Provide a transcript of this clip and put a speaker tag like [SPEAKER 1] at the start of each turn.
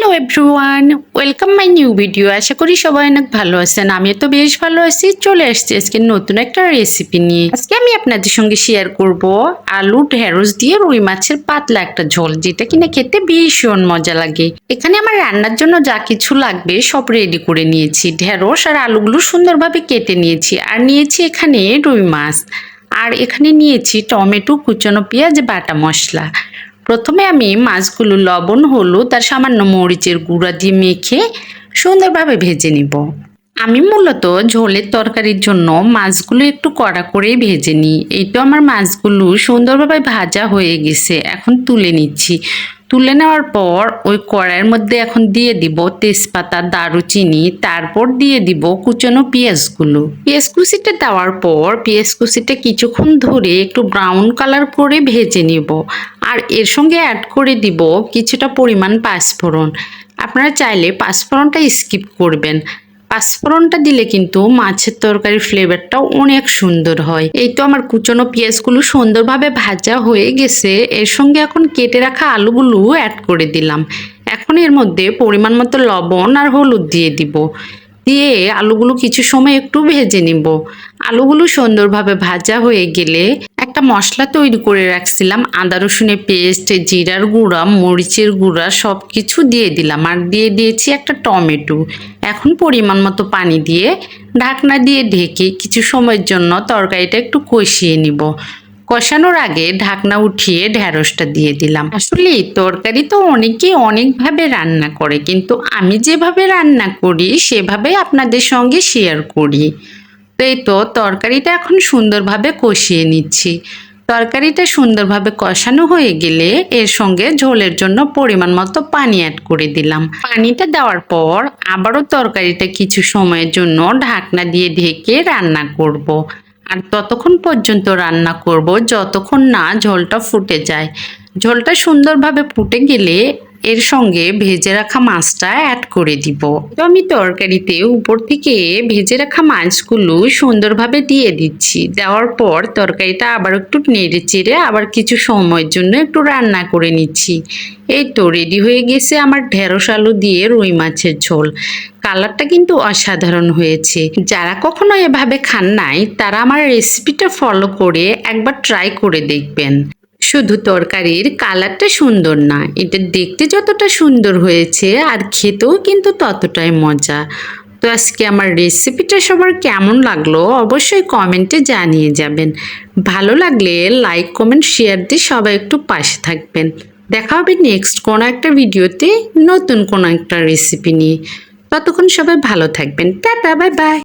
[SPEAKER 1] Hello everyone, welcome my new video. আশা করি সবাই অনেক ভালো আছেন। আমিও তো বেশ ভালো আছি। চলে আসছি আজকে নতুন একটা রেসিপি নিয়ে। আজকে আমি আপনাদের সঙ্গে শেয়ার করব আলু ঢেঁড়স দিয়ে রুই মাছের পাতলা একটা ঝোল, যেটা কিনা খেতে ভীষণ মজা লাগে। এখানে আমার রান্নার জন্য যা কিছু লাগবে সব রেডি করে নিয়েছি। ঢেঁড়স আর আলুগুলো সুন্দরভাবে কেটে নিয়েছি, আর নিয়েছি এখানে রুই মাছ, আর এখানে নিয়েছি টমেটো, কুচানো পেঁয়াজ, বাটা মশলা। প্রথমে আমি মাছগুলো লবণ, হলুদ আর সামান্য মরিচের গুঁড়া দিয়ে মেখে সুন্দরভাবে ভেজে নিব। আমি মূলত ঝোলের তরকারির জন্য মাছগুলো একটু কড়া করেই ভেজে নিই। এই তো আমার মাছগুলো সুন্দরভাবে ভাজা হয়ে গেছে, এখন তুলে নিচ্ছি। তুলে নেওয়ার পর ওই কড়াইয়ের মধ্যে এখন দিয়ে দিব তেজপাতা, দারুচিনি, তারপর দিয়ে দিব কুচানো পেঁয়াজগুলো। পেঁয়াজ কুচিটা দেওয়ার পর পেঁয়াজ কুচিটা কিছুক্ষণ ধরে একটু ব্রাউন কালার করে ভেজে নিব। আর এর সঙ্গে অ্যাড করে দিব কিছুটা পরিমাণ পাঁচফোড়ন। আপনারা চাইলে পাঁচফোড়নটা স্কিপ করবেন। পাঁচফোড়নটা দিলে কিন্তু মাছের তরকারির ফ্লেভারটাও অনেক সুন্দর হয়। এই তো আমার কুচনো পেঁয়াজগুলো সুন্দরভাবে ভাজা হয়ে গেছে। এর সঙ্গে এখন কেটে রাখা আলুগুলো অ্যাড করে দিলাম। এখন এর মধ্যে পরিমাণ মতো লবণ আর হলুদ দিয়ে দিব। দিয়ে আলুগুলো কিছু সময় একটু ভেজে নিব। আলুগুলো সুন্দরভাবে ভাজা হয়ে গেলে একটা মশলা তৈরি করে রাখছিলাম, আদা রসুনের পেস্ট, জিরার গুঁড়া, মরিচের গুঁড়া সব কিছু দিয়ে দিলাম, আর দিয়ে দিয়েছি একটা টমেটো। এখন পরিমাণ মতো পানি দিয়ে ঢাকনা দিয়ে ঢেকে কিছু সময়ের জন্য তরকারিটা একটু কষিয়ে নিব। কষানোর আগে ঢাকনা উঠিয়ে ঢেঁড়সটা দিয়ে দিলাম। আসলে তরকারি তো অনেকেই অনেকভাবে রান্না করে, কিন্তু আমি যেভাবে রান্না করি সেভাবে আপনাদের সঙ্গে শেয়ার করি। তো এই তো তরকারিটা এখন সুন্দরভাবে কষিয়ে নিচ্ছি। তরকারিটা সুন্দরভাবে কষানো হয়ে গেলে এর সঙ্গে ঝোলের জন্য পরিমাণ মতো পানি অ্যাড করে দিলাম। পানিটা দেওয়ার পর আবারও তরকারিটা কিছু সময়ের জন্য ঢাকনা দিয়ে ঢেকে রান্না করব। আর ততক্ষণ পর্যন্ত রান্না করব যতক্ষণ না ঝোলটা ফুটে যায়। ঝোলটা সুন্দরভাবে ফুটে গেলে এর সঙ্গে ভেজে রাখা মাছটা অ্যাড করে দিব। তো আমি তরকারিতে উপর থেকে ভেজে রাখা মাছগুলো সুন্দরভাবে দিয়ে দিচ্ছি। দেওয়ার পর তরকারিটা আবার একটু নেড়ে চেড়ে আবার কিছু সময়ের জন্য একটু রান্না করে নিচ্ছি। এই তো রেডি হয়ে গেছে আমার ঢেঁড়স আলু দিয়ে রুই মাছের ঝোল। কালারটা কিন্তু অসাধারণ হয়েছে। যারা কখনো এভাবে খান নাই তারা আমার রেসিপিটা ফলো করে একবার ট্রাই করে দেখবেন। শুধু তরকারির কালারটা সুন্দর না, এটা দেখতে যতটা সুন্দর হয়েছে আর খেতেও কিন্তু ততটাই মজা। তো আজকে আমার রেসিপিটা সবার কেমন লাগলো অবশ্যই কমেন্টে জানিয়ে যাবেন। ভালো লাগলে লাইক, কমেন্ট, শেয়ার দিয়ে সবাই একটু পাশে থাকবেন। দেখা হবে নেক্সট কোনো একটা ভিডিওতে নতুন কোনো একটা রেসিপি নিয়ে। ততক্ষণ সবাই ভালো থাকবেন। Tata, bye bye.